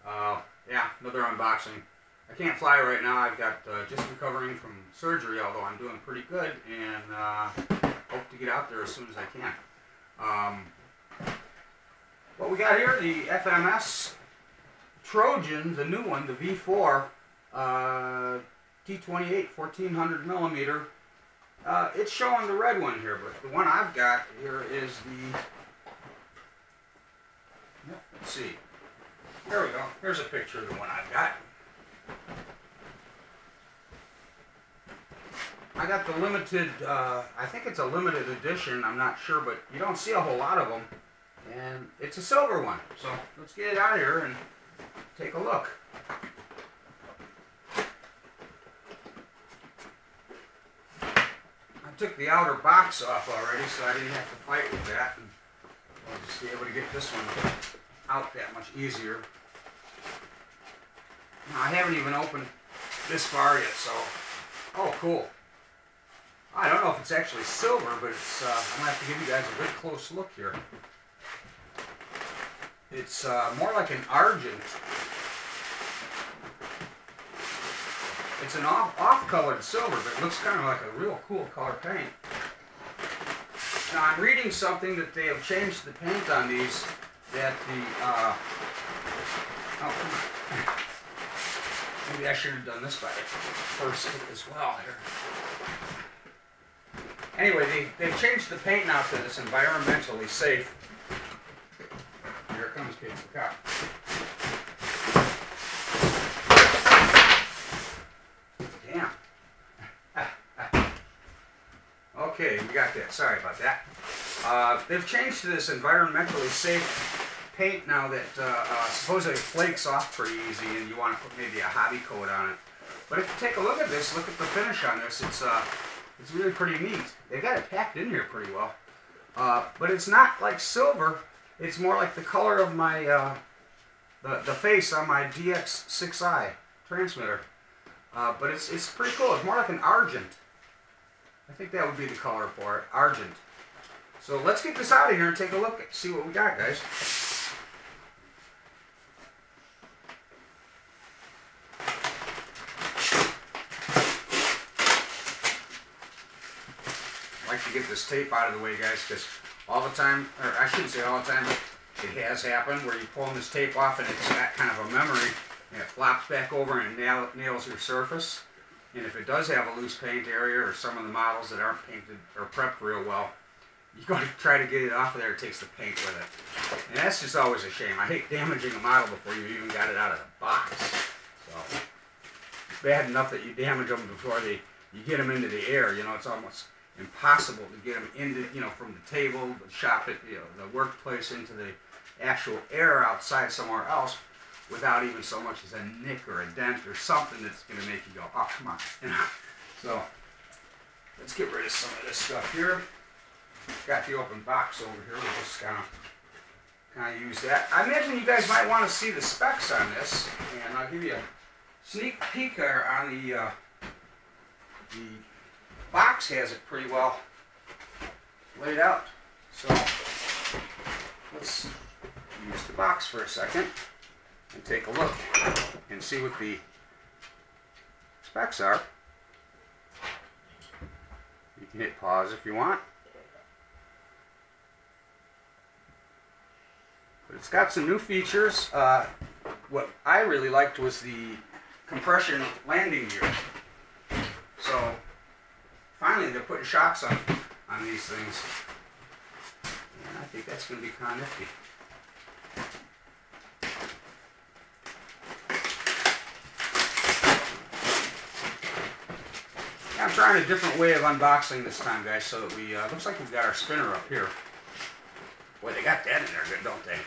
Yeah, another unboxing. I can't fly right now. I've got just recovering from surgery, although I'm doing pretty good, and hope to get out there as soon as I can. What we got here, the FMS Trojan, the new one, the V.4 T-28, 1400 millimeter. It's showing the red one here, but the one I've got here is the, let's see, there we go, here's a picture of the one I've got. I got the limited, I think it's a limited edition, I'm not sure, but you don't see a whole lot of them, and it's a silver one, so let's get it out of here and take a look. I took the outer box off already, so I didn't have to fight with that, and I'll just be able to get this one out that much easier. Now, I haven't even opened this far yet, so, oh cool. I don't know if it's actually silver, but it's, I'm going to have to give you guys a good close look here. It's more like an argent. It's an off-colored silver, but it looks kind of like a real cool color paint. Now I'm reading something that they have changed the paint on these, that the, oh come on. Maybe I should have done this by first as well here. Anyway, they've changed the paint now to this environmentally safe. Here it comes, kids, look out. Okay, we got that. Sorry about that. They've changed to this environmentally safe paint now that supposedly flakes off pretty easy, and you want to put maybe a hobby coat on it. But if you take a look at this, look at the finish on this. It's really pretty neat. They got it packed in here pretty well. But it's not like silver. It's more like the color of my the face on my DX6i transmitter. But it's pretty cool. It's more like an argent. I think that would be the color for it, argent. So let's get this out of here and take a look and see what we got, guys. I like to get this tape out of the way, guys, because all the time, or I shouldn't say all the time, but it has happened where you pull this tape off and it's got kind of a memory, and it flops back over and nails your surface. And if it does have a loose paint area, or some of the models that aren't painted or prepped real well, you got to try to get it off of there. It takes the paint with it, and that's just always a shame. I hate damaging a model before you even got it out of the box. So it's bad enough that you damage them before you get them into the air. You know, it's almost impossible to get them into, you know, from the table, the shop, the workplace, into the actual air outside somewhere else, without even so much as a nick or a dent or something that's going to make you go, oh, come on. You know? So, let's get rid of some of this stuff here. Got the open box over here. We'll just kind of use that. I imagine you guys might want to see the specs on this, and I'll give you a sneak peek here on the box. Has it pretty well laid out. So, let's use the box for a second and take a look and see what the specs are. You can hit pause if you want. But it's got some new features. What I really liked was the compression landing gear. So finally they're putting shocks on these things. And I think that's going to be kind of nifty. I'm trying a different way of unboxing this time, guys, so that we, looks like we've got our spinner up here. Boy, they got that in there good, don't they?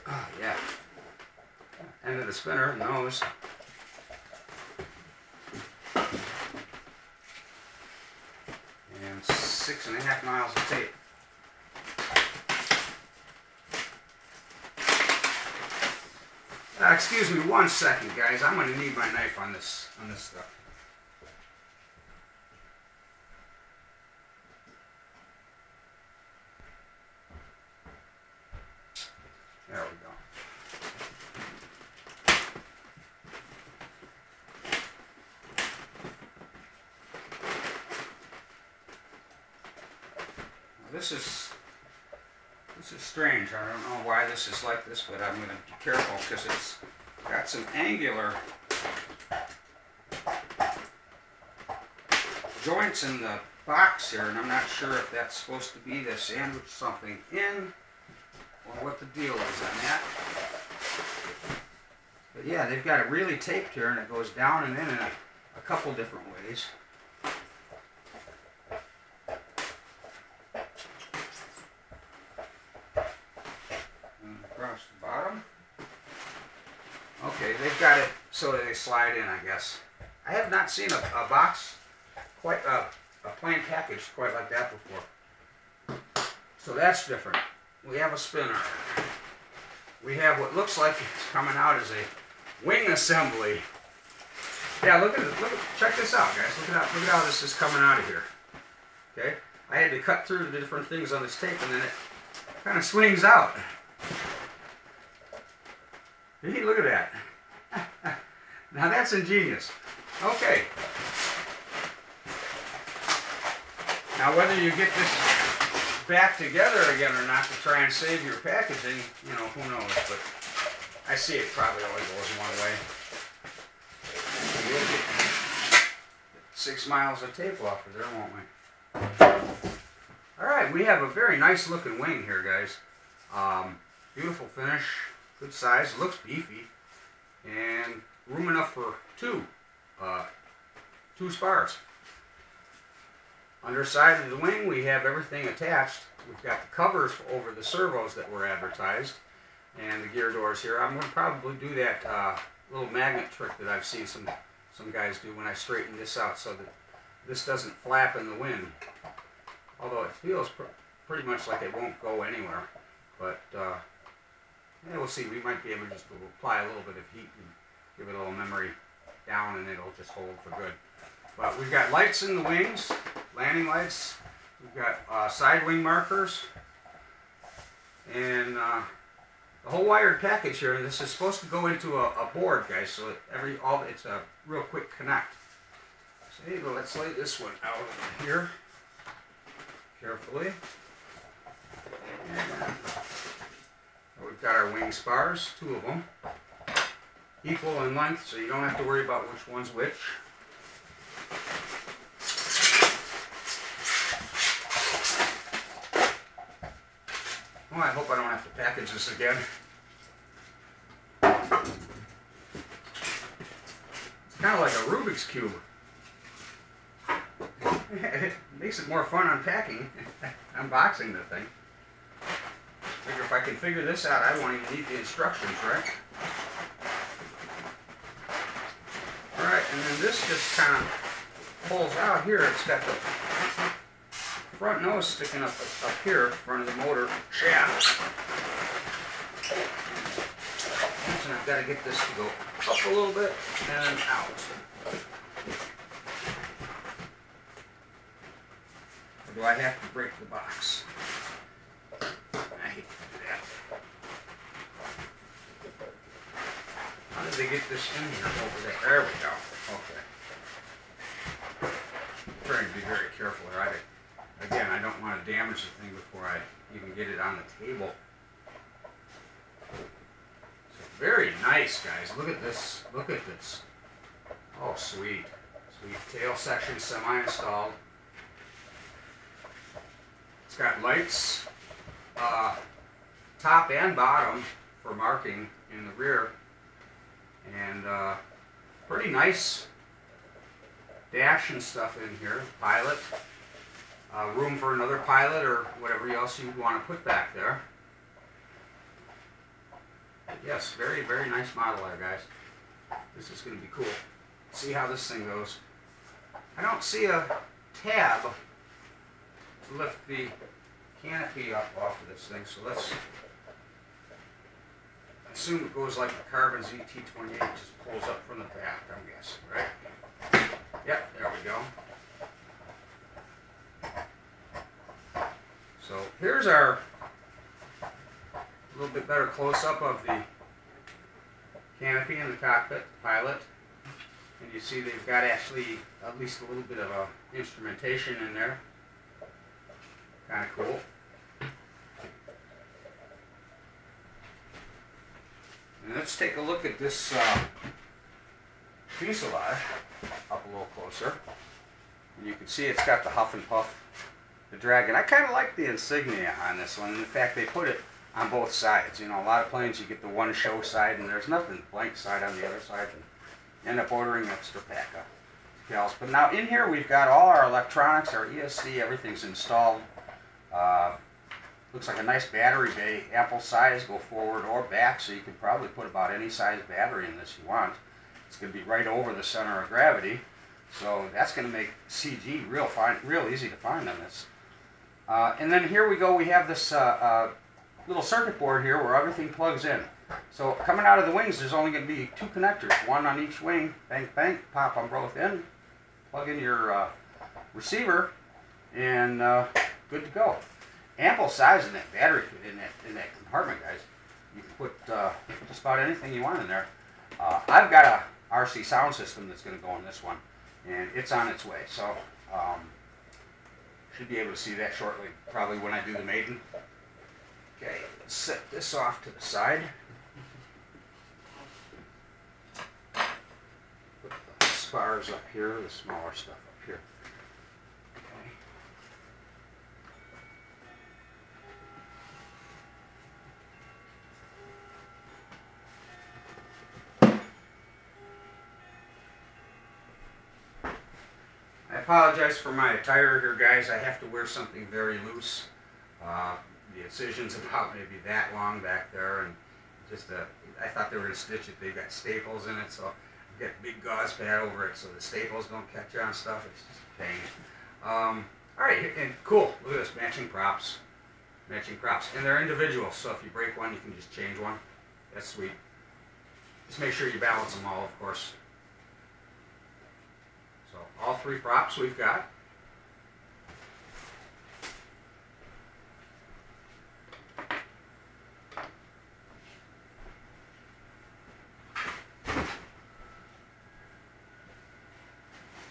Oh, yeah. End of the spinner, nose. And 6.5 miles of tape. Excuse me 1 second, guys. I'm going to need my knife on this stuff. There we go. Now this is strange. I don't know why this is like this, but I'm going to be careful because it's got some angular joints in the box here, and I'm not sure if that's supposed to be to sandwich something in or what the deal is on that. But yeah, they've got it really taped here, and it goes down and in a couple different ways. Across the bottom. Okay, they've got it so that they slide in, I guess. I have not seen a box, quite a plain package quite like that before. So that's different. We have a spinner. We have what looks like it's coming out as a wing assembly. Yeah, look at it. Check this out, guys. Look at how this is coming out of here. Okay, I had to cut through the different things on this tape, and then it kind of swings out. Hey, look at that. Now that's ingenious. Okay. Now whether you get this back together again or not to try and save your packaging, you know, who knows, but I see it probably only goes one way. We'll get 6 miles of tape off of there, won't we? Alright, we have a very nice looking wing here, guys. Beautiful finish, good size, looks beefy, and room enough for two spars. Underside of the wing, we have everything attached. We've got the covers over the servos that were advertised, and the gear doors here. I'm going to probably do that little magnet trick that I've seen some guys do when I straighten this out, so that this doesn't flap in the wind. Although it feels pretty much like it won't go anywhere. But yeah, we'll see. We might be able to just apply a little bit of heat and give it a little memory down, and it'll just hold for good. But we've got lights in the wings, landing lights. We've got side wing markers, and the whole wired package here. And this is supposed to go into a board, guys. So it's a real quick connect. So here you go. Let's lay this one out over here carefully. And we've got our wing spars, 2 of them, equal in length, so you don't have to worry about which one's which. Oh, I hope I don't have to package this again. It's kind of like a Rubik's Cube. It makes it more fun unpacking, unboxing the thing. Figure if I can figure this out, I won't even need the instructions, right? Alright, and then this just kind of pulls out here. It's got the front nose sticking up here in front of the motor shaft. And I've got to get this to go up a little bit and out. Or do I have to break the box? I hate to do that. How did they get this in here over there? There we go. Okay. I'm trying to be very careful here. Again, I don't want to damage the thing before I even get it on the table. So very nice, guys. Look at this. Look at this. Oh, sweet. Sweet. Tail section semi-installed. It's got lights, top and bottom for marking in the rear. And pretty nice dash and stuff in here. Pilot. Room for another pilot or whatever else you'd want to put back there. Yes, very, very nice model there, guys. This is going to be cool. Let's see how this thing goes. I don't see a tab to lift the canopy up off of this thing, so let's assume it goes like the Carbon ZT-28, it just pulls up from the back, I'm guessing, right? Yep, there we go. So here's our little bit better close-up of the canopy and the cockpit, pilot. And you see they've got actually at least a little bit of instrumentation in there. Kind of cool. And let's take a look at this fuselage up a little closer. And you can see it's got the huff and puff, the Dragon. I kind of like the insignia on this one. In fact, they put it on both sides. You know, a lot of planes you get the one show side and there's nothing blank side on the other side. And end up ordering an extra pack of decals. But now in here we've got all our electronics, our ESC, everything's installed. Looks like a nice battery bay, ample size, go forward or back, so you can probably put about any size battery in this you want. It's going to be right over the center of gravity, so that's going to make CG real easy to find on this. And then here we go, we have this little circuit board here where everything plugs in. So coming out of the wings, there's only going to be two connectors, one on each wing, bang, bang, pop them both in, plug in your receiver, and good to go. Ample size in that battery, in that compartment, guys. You can put just about anything you want in there. I've got a RC sound system that's going to go in this one, and it's on its way. So should be able to see that shortly, probably when I do the maiden. Okay, let's set this off to the side. Put the spars up here, the smaller stuff up here. I apologize for my attire here, guys. I have to wear something very loose. The incision's about maybe that long back there, and just I thought they were going to stitch it. They've got staples in it, so I've got a big gauze pad over it so the staples don't catch on stuff. It's just a pain. Alright, and cool. Look at this, matching props. Matching props. And they're individual, so if you break one, you can just change one. That's sweet. Just make sure you balance them all, of course. So all three props we've got.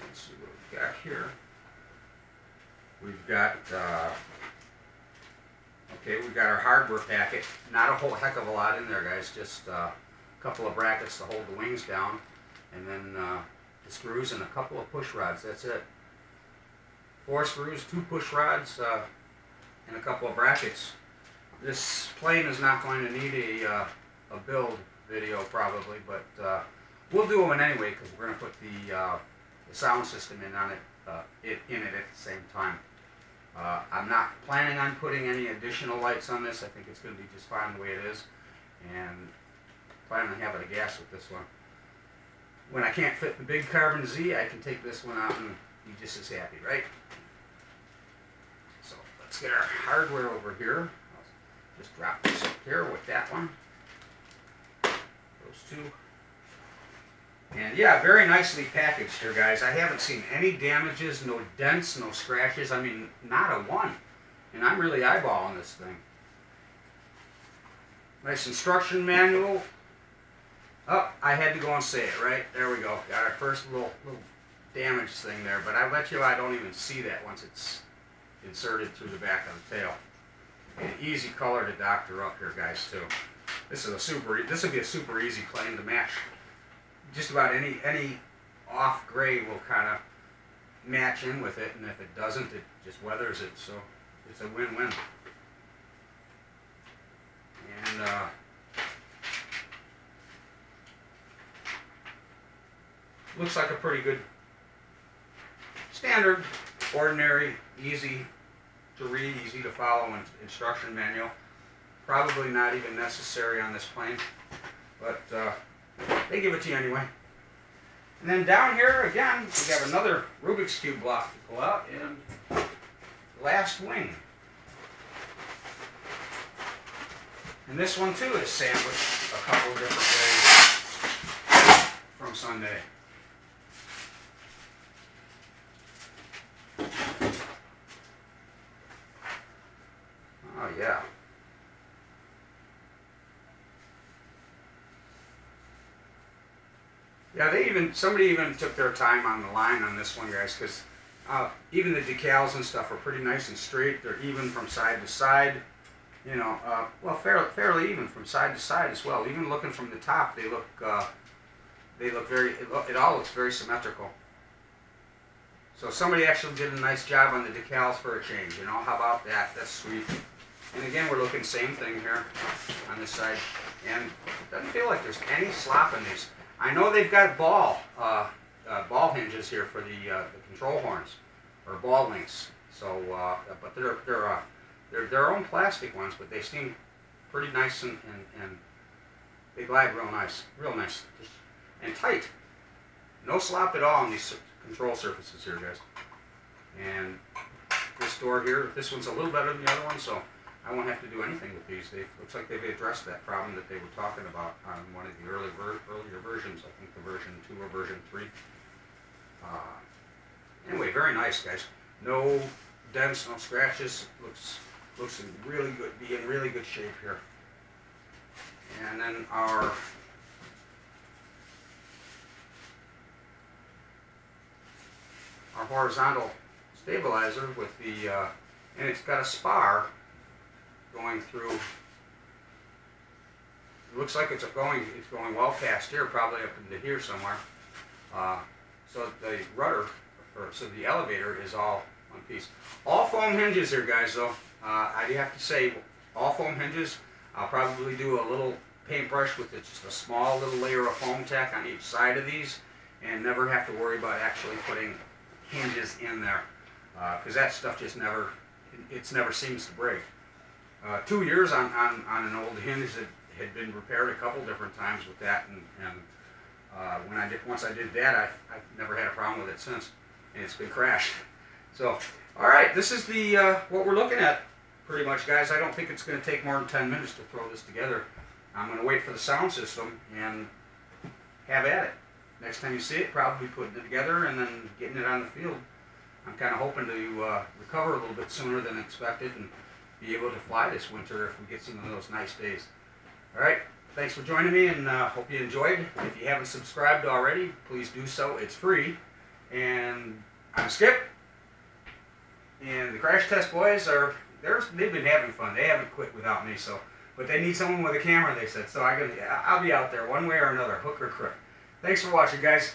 Let's see what we've got here. We've got okay, we've got our hardware packet. Not a whole heck of a lot in there, guys. Just a couple of brackets to hold the wings down, and then the screws and a couple of push rods. That's it. 4 screws, 2 push rods, and a couple of brackets. This plane is not going to need a build video probably, but we'll do one anyway because we're going to put the sound system in on it, in it at the same time. I'm not planning on putting any additional lights on this. I think it's going to be just fine the way it is, and plan on having a gas with this one. When I can't fit the big Carbon Z, I can take this one out and be just as happy, right? So let's get our hardware over here. I'll just drop this up here with that one. Those two. And yeah, very nicely packaged here, guys. I haven't seen any damages, no dents, no scratches. I mean, not a one. And I'm really eyeballing this thing. Nice instruction manual. Oh, I had to go and say it, right? There we go. Got our first little damage thing there, but I bet you I don't even see that once it's inserted through the back of the tail. And easy color to doctor up here, guys, too. This will be a super easy plane to match. Just about any off gray will kind of match in with it, and if it doesn't, it just weathers it. So it's a win-win. And looks like a pretty good standard, ordinary, easy to read, easy to follow instruction manual. Probably not even necessary on this plane, but they give it to you anyway. And then down here again, we have another Rubik's Cube block to pull out, and last wing. And this one too is sandwiched a couple of different ways from Sunday. Oh yeah. Yeah, somebody even took their time on the line on this one, guys, because even the decals and stuff are pretty nice and straight. They're even from side to side, you know, well, fairly even from side to side as well. Even looking from the top, they look very, it all looks very symmetrical. So somebody actually did a nice job on the decals for a change, you know. How about that? That's sweet. And again, we're looking same thing here on this side, and it doesn't feel like there's any slop in these. I know they've got ball hinges here for the control horns, or ball links. So, but they're their own plastic ones, but they seem pretty nice and they glide real nice, and tight. No slop at all on these control surfaces here, guys. And this door here, this one's a little better than the other one, so I won't have to do anything with these. Looks like they've addressed that problem that they were talking about on one of the earlier versions. I think the version 2 or version 3. Anyway, very nice, guys. No dents, no scratches. Looks in really good, be in really good shape here. And then our horizontal stabilizer with the and it's got a spar going through. It looks like it's going well past here, probably up into here somewhere. So the rudder, so the elevator is all one piece. All foam hinges here, guys. Though I do have to say, all foam hinges. I'll probably do a little paintbrush with just a small little layer of foam tack on each side of these, and never have to worry about actually putting hinges in there, because that stuff just never seems to break. 2 years on an old hinge that had been repaired a couple different times with that, and once I did that, I've never had a problem with it since, and it's been crashed. So, all right, this is the what we're looking at, pretty much, guys. I don't think it's going to take more than 10 minutes to throw this together. I'm going to wait for the sound system and have at it. Next time you see it, probably putting it together and then getting it on the field. I'm kind of hoping to recover a little bit sooner than expected and be able to fly this winter if we get some of those nice days. All right, thanks for joining me, and hope you enjoyed. If you haven't subscribed already, please do so. It's free. And I'm Skip, and the Crash Test Boys they've been having fun. They haven't quit without me, so. But they need someone with a camera, they said. So I'll be out there one way or another, hook or crook. Thanks for watching, guys.